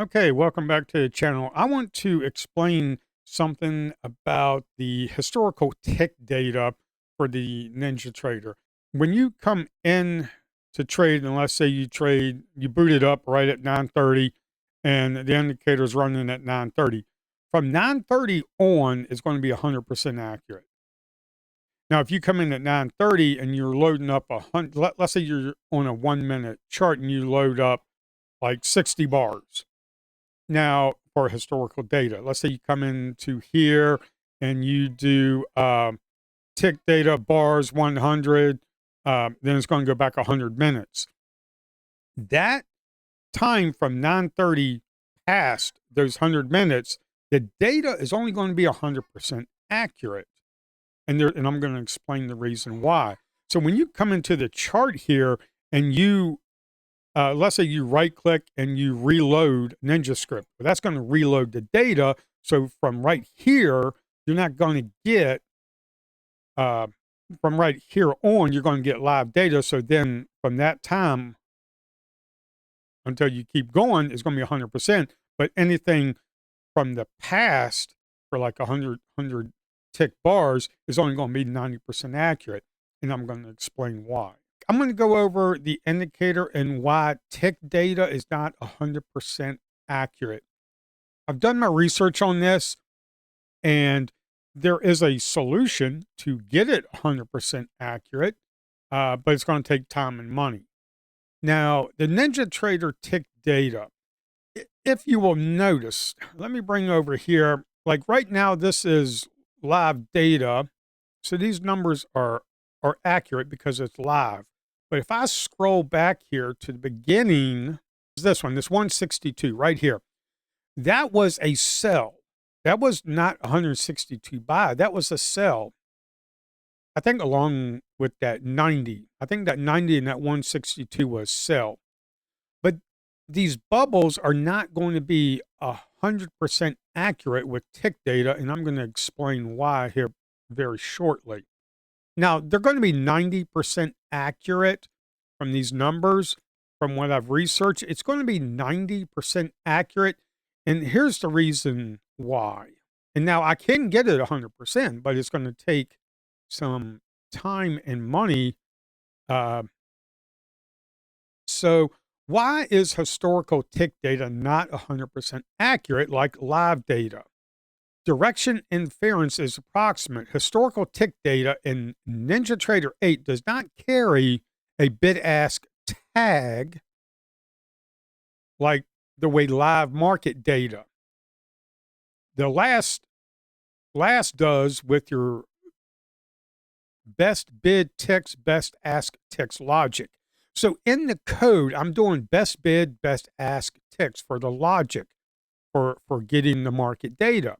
Okay, welcome back to the channel. I want to explain something about the historical tick data for the NinjaTrader. When you come in to trade, and let's say you boot it up right at 9:30 and the indicator is running at 9:30. From 9:30 on, it's going to be 100% accurate. Now, if you come in at 9:30 and you're loading up let's say you're on a 1 minute chart and you load up like 60 bars. Now, for historical data, let's say you come into here and you do tick data bars 100, then it's going to go back 100 minutes. That time from 9:30 past those 100 minutes, the data is only going to be 100% accurate. And I'm going to explain the reason why. So when you come into the chart here and let's say you right click and you reload NinjaScript. That's going to reload the data. So from right here, you're not going to get, from right here on, you're going to get live data. So then from that time until you keep going, it's going to be 100%. But anything from the past for like 100 tick bars is only going to be 90% accurate. And I'm going to explain why. I'm going to go over the indicator and why tick data is not 100% accurate. I've done my research on this, and there is a solution to get it 100% accurate, but it's going to take time and money. Now, the NinjaTrader tick data, if you will notice, let me bring over here, like right now, this is live data. So these numbers are accurate because it's live. But if I scroll back here to the beginning, this 162 right here, that was a sell. That was not 162 buy. That was a sell. I think along with that 90. I think that 90 and that 162 was sell. But these bubbles are not going to be 100% accurate with tick data, and I'm going to explain why here very shortly. Now, they're going to be 90% accurate from these numbers. From what I've researched, it's going to be 90% accurate. And here's the reason why. And now I can get it 100%, but it's going to take some time and money. So why is historical tick data not 100% accurate like live data? Direction inference is approximate. Historical tick data in NinjaTrader 8 does not carry a bid-ask tag like the way live market data. The last does with your best bid ticks, best ask ticks logic. So in the code, I'm doing best bid, best ask ticks for the logic for getting the market data.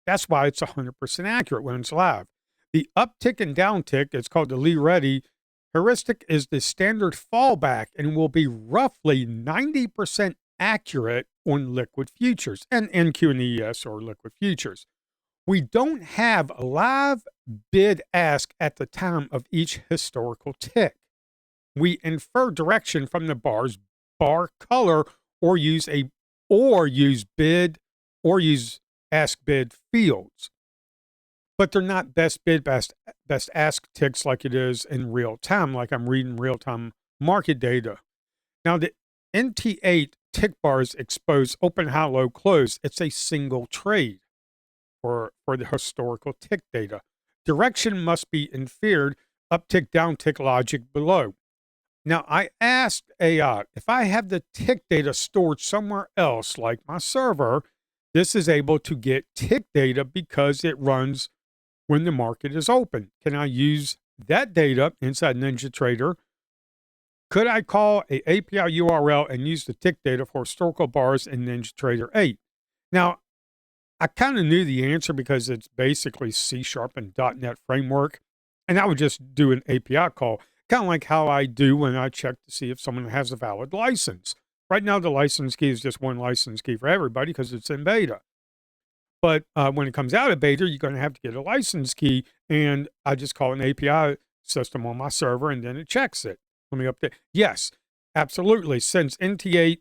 That's why it's 100% accurate when it's live. The uptick and downtick, it's called the Lee Reddy heuristic, is the standard fallback and will be roughly 90% accurate on liquid futures and NQ and ES or liquid futures. We don't have a live bid ask at the time of each historical tick. We infer direction from the bar's bar color or use bid or use ask bid fields, but they're not best bid, best ask ticks like it is in real time, like I'm reading real time market data. Now the NT8 tick bars expose open, high, low, close. It's a single trade for the historical tick data. Direction must be inferred, uptick, downtick logic below. Now I asked AI if I have the tick data stored somewhere else, like my server. This is able to get tick data because it runs when the market is open. Can I use that data inside NinjaTrader? Could I call a API URL and use the tick data for historical bars in NinjaTrader 8? Now, I kind of knew the answer because it's basically C# and .NET framework, and I would just do an API call, kind of like how I do when I check to see if someone has a valid license. Right now, the license key is just one license key for everybody because it's in beta. But when it comes out of beta, you're going to have to get a license key, and I just call an API system on my server, and then it checks it. Let me update. Yes, absolutely. Since NT8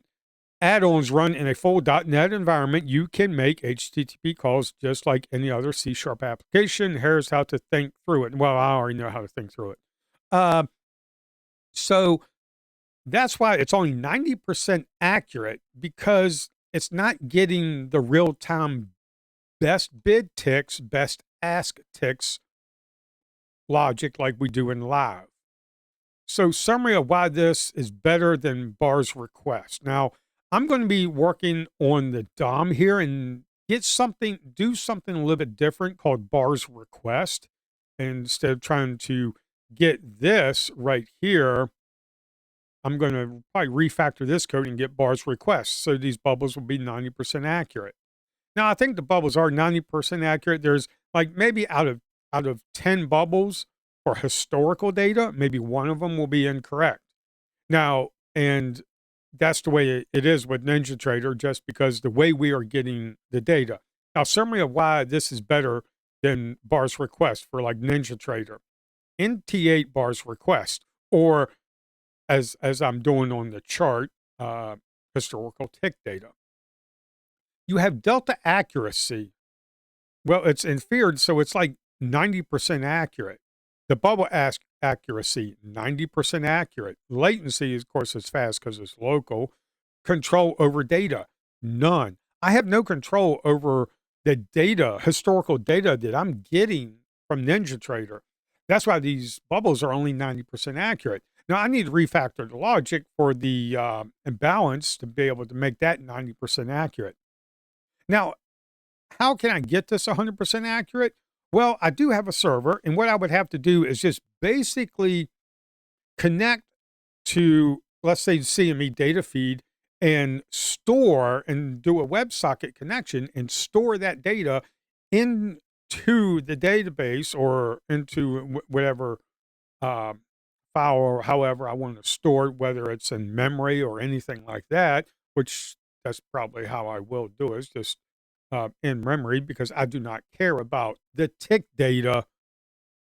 add-ons run in a full .NET environment, you can make HTTP calls just like any other C# application. Here's how to think through it. Well, I already know how to think through it. Uh, so that's why it's only 90% accurate, because it's not getting the real-time best bid ticks, best ask ticks logic like we do in live. So, summary of why this is better than bars request. Now, I'm going to be working on the DOM here and do something a little bit different called bars request. And instead of trying to get this right here, I'm going to probably refactor this code and get bars request. So these bubbles will be 90% accurate. Now, I think the bubbles are 90% accurate. There's like maybe out of 10 bubbles for historical data, maybe one of them will be incorrect. Now, and that's the way it is with NinjaTrader, just because the way we are getting the data. Now, summary of why this is better than bars request for like NinjaTrader. NT8 bars request, or as I'm doing on the chart, historical tick data. You have delta accuracy. Well, it's inferred, so it's like 90% accurate. The bubble accuracy, 90% accurate. Latency, of course, is fast because it's local. Control over data, none. I have no control over the data, historical data that I'm getting from NinjaTrader. That's why these bubbles are only 90% accurate. Now, I need to refactor the logic for the imbalance to be able to make that 90% accurate. Now, how can I get this 100% accurate? Well, I do have a server, and what I would have to do is just basically connect to, let's say, CME data feed and store and do a WebSocket connection and store that data into the database or into whatever file or however I want to store it, whether it's in memory or anything like that, which that's probably how I will do it, is just in memory, because I do not care about the tick data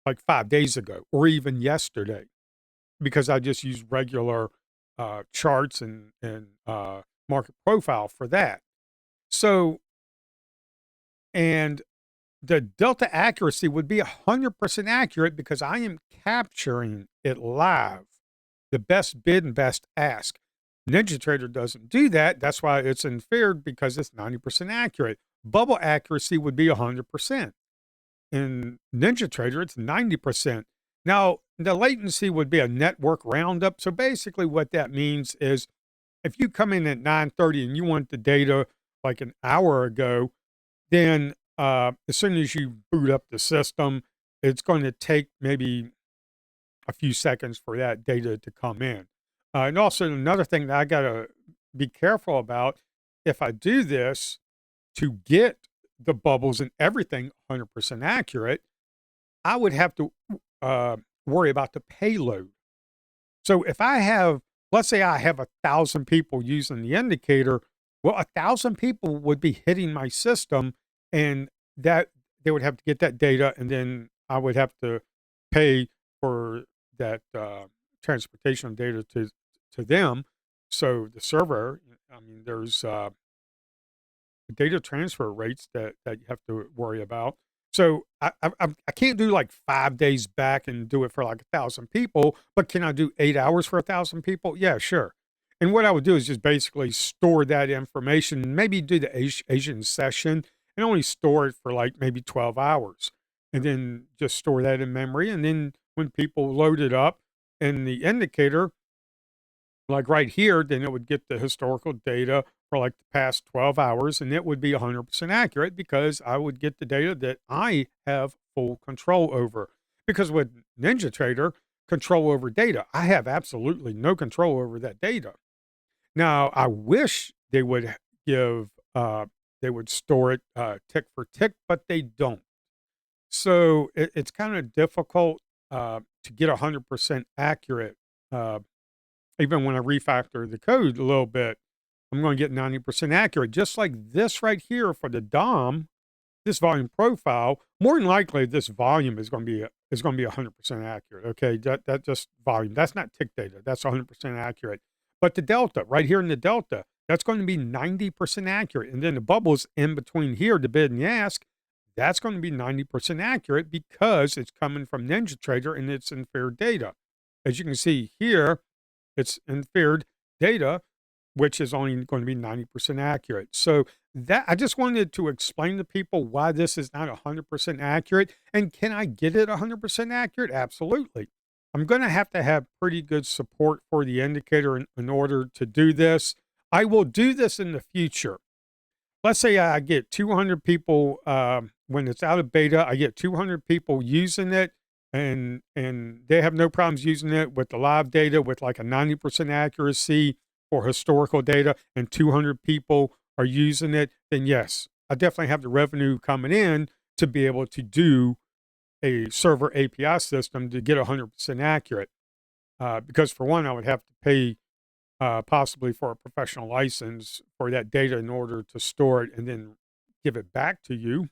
like 5 days ago or even yesterday, because I just use regular charts and market profile for that. So, and the delta accuracy would be 100% accurate because I am capturing it live, the best bid and best ask. NinjaTrader doesn't do that. That's why it's inferred, because it's 90% accurate. Bubble accuracy would be 100%. In NinjaTrader, it's 90%. Now, the latency would be a network roundup. So basically what that means is if you come in at 9:30 and you want the data like an hour ago, then as soon as you boot up the system, it's going to take maybe a few seconds for that data to come in. And also another thing that I got to be careful about, if I do this to get the bubbles and everything 100% accurate, I would have to worry about the payload. So if I have, let's say I have 1,000 people using the indicator, well, 1,000 people would be hitting my system, and that they would have to get that data, and then I would have to pay for that transportation of data to them. So the server, I mean, there's data transfer rates that you have to worry about. So I can't do like 5 days back and do it for like 1,000 people, but can I do 8 hours for 1,000 people? Yeah, sure. And what I would do is just basically store that information, maybe do the Asian session and only store it for like maybe 12 hours, and then just store that in memory. And then when people load it up in the indicator, like right here, then it would get the historical data for like the past 12 hours, and it would be 100% accurate because I would get the data that I have full control over. Because with NinjaTrader, control over data, I have absolutely no control over that data. Now, I wish they would they would store it tick for tick, but they don't. So it's kind of difficult to get 100% accurate. Even when I refactor the code a little bit, I'm going to get 90% accurate, just like this right here for the DOM, this volume profile. More than likely, this volume is going to be 100% accurate. Okay, that just volume. That's not tick data. That's 100% accurate. But the delta right here in the delta, that's going to be 90% accurate. And then the bubbles in between here, the bid and the ask, that's going to be 90% accurate because it's coming from NinjaTrader and it's inferred data. As you can see here, it's inferred data, which is only going to be 90% accurate. So that I just wanted to explain to people why this is not 100% accurate. And can I get it 100% accurate? Absolutely. I'm going to have pretty good support for the indicator in order to do this. I will do this in the future. Let's say I get 200 people, when it's out of beta, I get 200 people using it and they have no problems using it with the live data with like a 90% accuracy for historical data, and 200 people are using it, then yes, I definitely have the revenue coming in to be able to do a server API system to get 100% accurate. Because for one, I would have to pay possibly for a professional license for that data in order to store it and then give it back to you.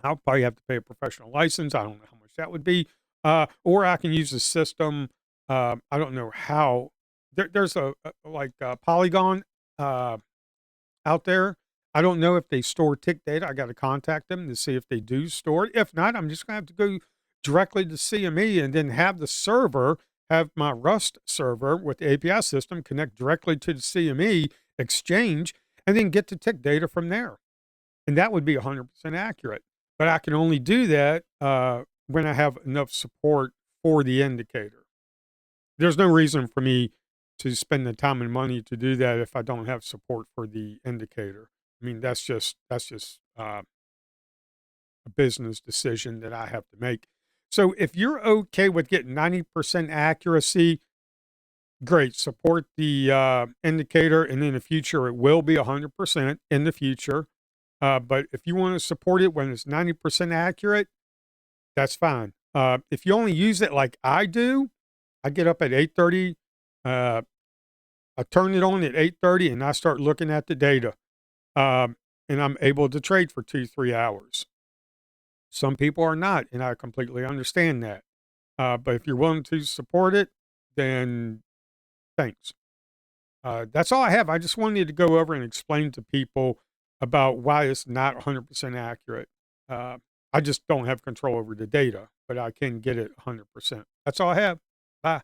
I'll probably have to pay a professional license. I don't know how much that would be. Or I can use the system. I don't know how. There's a Polygon out there. I don't know if they store tick data. I got to contact them to see if they do store it. If not, I'm just going to have to go directly to CME and then have the server, have my Rust server with the API system connect directly to the CME exchange and then get the tick data from there. And that would be 100% accurate. But I can only do that when I have enough support for the indicator. There's no reason for me to spend the time and money to do that if I don't have support for the indicator. I mean, that's just a business decision that I have to make. So if you're okay with getting 90% accuracy, great. Support the indicator, and in the future, it will be 100% in the future. But if you want to support it when it's 90% accurate, that's fine. If you only use it like I do, I get up at 8:30. I turn it on at 8:30 and I start looking at the data. And I'm able to trade for 2-3 hours. Some people are not, and I completely understand that. But if you're willing to support it, then thanks. That's all I have. I just wanted to go over and explain to people about why it's not 100% accurate. I just don't have control over the data, but I can get it 100%. That's all I have. Bye.